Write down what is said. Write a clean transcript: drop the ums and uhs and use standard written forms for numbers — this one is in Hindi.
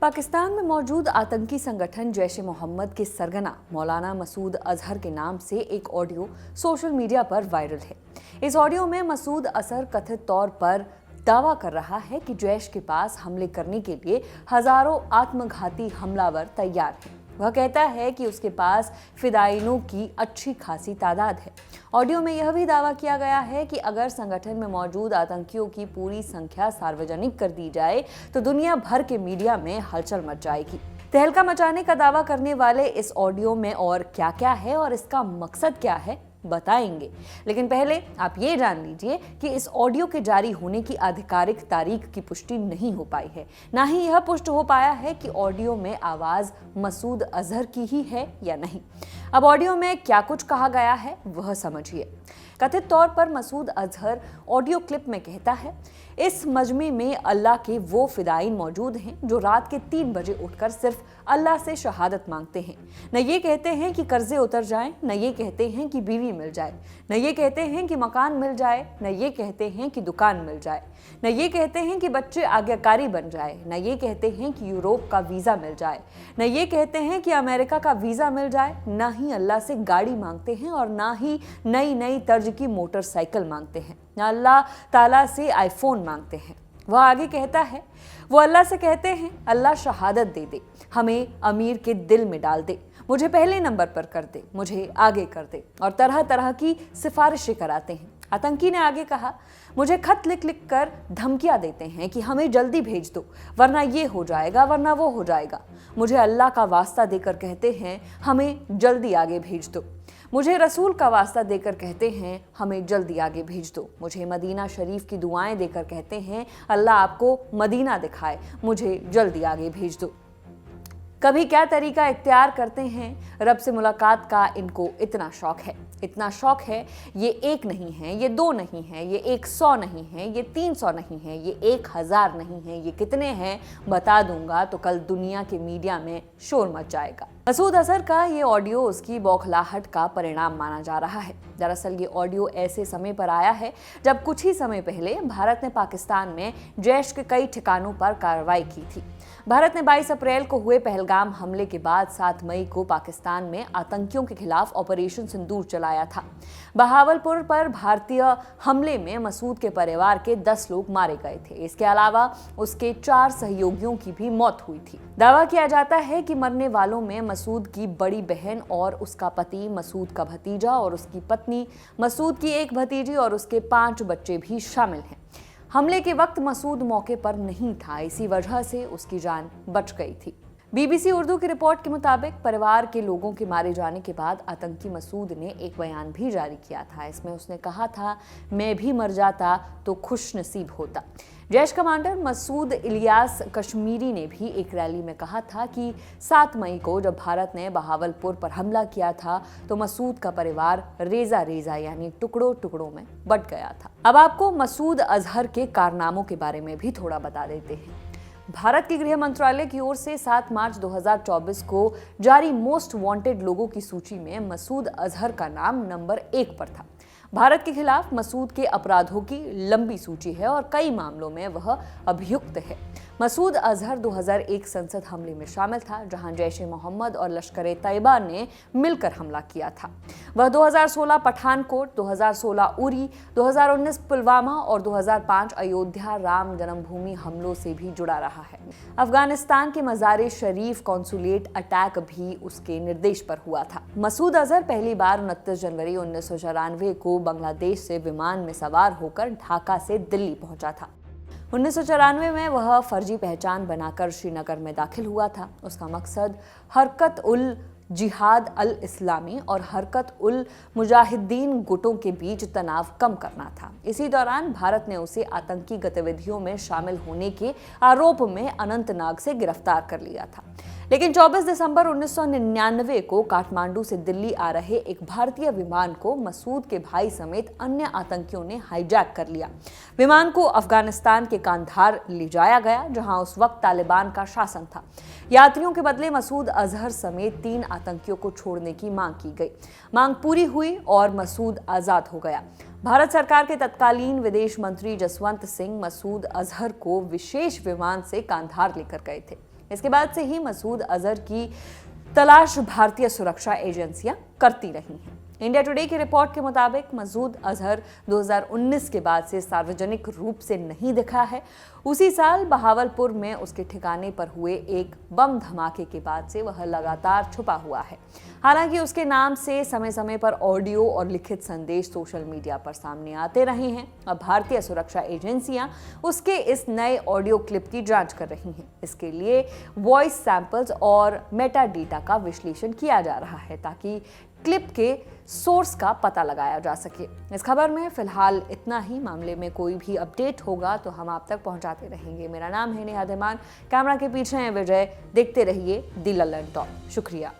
पाकिस्तान में मौजूद आतंकी संगठन जैश ए मोहम्मद के सरगना मौलाना मसूद अजहर के नाम से एक ऑडियो सोशल मीडिया पर वायरल है। इस ऑडियो में मसूद अजहर कथित तौर पर दावा कर रहा है कि जैश के पास हमले करने के लिए हजारों आत्मघाती हमलावर तैयार हैं। वह कहता है कि उसके पास फिदायिनों की अच्छी खासी तादाद है। ऑडियो में यह भी दावा किया गया है कि अगर संगठन में मौजूद आतंकियों की पूरी संख्या सार्वजनिक कर दी जाए तो दुनिया भर के मीडिया में हलचल मच जाएगी। तहलका मचाने का दावा करने वाले इस ऑडियो में और क्या-क्या है और इसका मकसद क्या है बताएंगे, लेकिन पहले आप ये जान लीजिए कि इस ऑडियो के जारी होने की आधिकारिक तारीख की पुष्टि नहीं हो पाई है। ना ही यह पुष्ट हो पाया है कि ऑडियो में आवाज मसूद अजहर की ही है या नहीं। अब ऑडियो में क्या कुछ कहा गया है वह समझिए। कथित तौर पर मसूद अजहर ऑडियो क्लिप में कहता है, इस मजमे में अल्लाह के वो फिदायीन मौजूद हैं जो रात के 3 बजे उठकर सिर्फ अल्लाह से शहादत मांगते हैं। न ये कहते हैं कि कर्जे उतर जाएं, न ये कहते हैं कि बीवी मिल जाए, न ये कहते हैं कि मकान मिल जाए, न ये कहते हैं कि दुकान मिल जाए, न ये कहते हैं कि बच्चे आज्ञाकारी बन जाए, न ये कहते हैं कि यूरोप का वीज़ा मिल जाए, न ये कहते हैं कि अमेरिका का वीज़ा मिल जाए। न ही अल्लाह से गाड़ी मांगते हैं और ना ही नई नई तर्ज की मोटरसाइकिल मांगते हैं, न अल्लाह ताला से आईफोन मांगते हैं। वह आगे कहता है, वो अल्लाह से कहते हैं, अल्लाह शहादत दे दे, हमें अमीर के दिल में डाल दे, मुझे पहले नंबर पर कर दे, मुझे आगे कर दे, और तरह तरह की सिफारिशें कराते हैं। आतंकी ने आगे कहा, मुझे खत लिख लिख कर धमकियां देते हैं कि हमें जल्दी भेज दो वरना ये हो जाएगा वरना वो हो जाएगा। मुझे अल्लाह का वास्ता देकर कहते हैं हमें जल्दी आगे भेज दो। मुझे रसूल का वास्ता देकर कहते हैं हमें जल्दी आगे भेज दो। मुझे मदीना शरीफ की दुआएं देकर कहते हैं अल्लाह आपको मदीना दिखाए, मुझे जल्दी आगे भेज दो। कभी क्या तरीका इख्तियार करते हैं, रब से मुलाकात का इनको इतना शौक है, इतना शौक है। ये 1 नहीं है, ये 2 नहीं है, ये 100 नहीं है, ये 300 नहीं है, ये 1000 नहीं है, ये कितने हैं बता दूंगा तो कल दुनिया के मीडिया में शोर मच जाएगा। मसूद अजहर का ये ऑडियो उसकी बौखलाहट का परिणाम माना जा रहा है। दरअसल ये ऑडियो ऐसे समय पर आया है जब कुछ ही समय पहले भारत ने पाकिस्तान में जैश के कई ठिकानों पर कार्रवाई की थी। भारत ने 22 अप्रैल को हुए पहलगाम हमले के बाद 7 मई को पाकिस्तान में आतंकियों के खिलाफ ऑपरेशन सिंदूर चलाया था। बहावलपुर पर भारतीय हमले में मसूद के परिवार के 10 लोग मारे गए थे। इसके अलावा उसके 4 सहयोगियों की भी मौत हुई थी। दावा किया जाता है कि मरने वालों में मसूद की बड़ी बहन और उसका पति, मसूद का भतीजा और उसकी पत्नी, मसूद की एक भतीजी और उसके 5 बच्चे भी शामिल हैं। हमले के वक्त मसूद मौके पर नहीं था, इसी वजह से उसकी जान बच गई थी। बीबीसी उर्दू की रिपोर्ट के मुताबिक परिवार के लोगों के मारे जाने के बाद आतंकी मसूद ने एक बयान भी जारी किया था। इसमें उसने कहा था, मैं भी मर जाता तो खुश नसीब होता। जैश कमांडर मसूद इलियास कश्मीरी ने भी एक रैली में कहा था कि 7 मई को जब भारत ने बहावलपुर पर हमला किया था तो मसूद का परिवार रेजा रेजा यानी टुकड़ों टुकड़ों में बंट गया था। अब आपको मसूद अजहर के कारनामों के बारे में भी थोड़ा बता देते हैं। भारत के गृह मंत्रालय की ओर से 7 मार्च 2024 को जारी मोस्ट वांटेड लोगों की सूची में मसूद अजहर का नाम नंबर 1 पर था। भारत के खिलाफ मसूद के अपराधों की लंबी सूची है और कई मामलों में वह अभियुक्त है। मसूद अजहर 2001 संसद हमले में शामिल था, जहां जैश ए मोहम्मद और लश्कर-ए-तैयबा ने मिलकर हमला किया था। वह 2016 पठानकोट, 2016 उरी, 2019 पुलवामा और 2005 अयोध्या राम जन्मभूमि हमलों से भी जुड़ा रहा है। अफगानिस्तान के मज़ार शरीफ कॉन्सुलेट अटैक भी उसके निर्देश पर हुआ था। मसूद अजहर पहली बार 29 जनवरी 1994 को बांग्लादेश से विमान में सवार होकर ढाका से दिल्ली पहुंचा था। 1994 में वह फर्जी पहचान बनाकर श्रीनगर में दाखिल हुआ था। उसका मकसद हरकत उल जिहाद अल इस्लामी और हरकत उल मुजाहिदीन गुटों के बीच तनाव कम करना था। इसी दौरान भारत ने उसे आतंकी गतिविधियों में शामिल होने के आरोप में अनंतनाग से गिरफ्तार कर लिया था। लेकिन 24 दिसंबर 1999 को काठमांडू से दिल्ली आ रहे एक भारतीय विमान को मसूद के भाई समेत अन्य आतंकियों ने हाईजैक कर लिया। विमान को अफगानिस्तान के कांधार ले जाया गया, जहां उस वक्त तालिबान का शासन था। यात्रियों के बदले मसूद अजहर समेत 3 आतंकियों को छोड़ने की मांग की गई। मांग पूरी हुई और मसूद आजाद हो गया। भारत सरकार के तत्कालीन विदेश मंत्री जसवंत सिंह मसूद अजहर को विशेष विमान से कांधार लेकर गए थे। इसके बाद से ही मसूद अजहर की तलाश भारतीय सुरक्षा एजेंसियां करती रही हैं। इंडिया टुडे की रिपोर्ट के मुताबिक मसूद अजहर 2019 के बाद से सार्वजनिक रूप से नहीं दिखा है। उसी साल बहावलपुर में उसके ठिकाने पर हुए एक बम धमाके के बाद से वह लगातार छुपा हुआ है। हालांकि उसके नाम से समय समय पर ऑडियो और लिखित संदेश सोशल मीडिया पर सामने आते रहे हैं। अब भारतीय सुरक्षा एजेंसियां उसके इस नए ऑडियो क्लिप की जांच कर रही हैं। इसके लिए वॉइस सैंपल्स और मेटा डेटा का विश्लेषण किया जा रहा है ताकि क्लिप के सोर्स का पता लगाया जा सके। इस खबर में फिलहाल इतना ही। मामले में कोई भी अपडेट होगा तो हम आप तक पहुंचाते रहेंगे। मेरा नाम है नेहा धीमान, कैमरा के पीछे है विजय। देखते रहिए द लल्लन टॉप। शुक्रिया।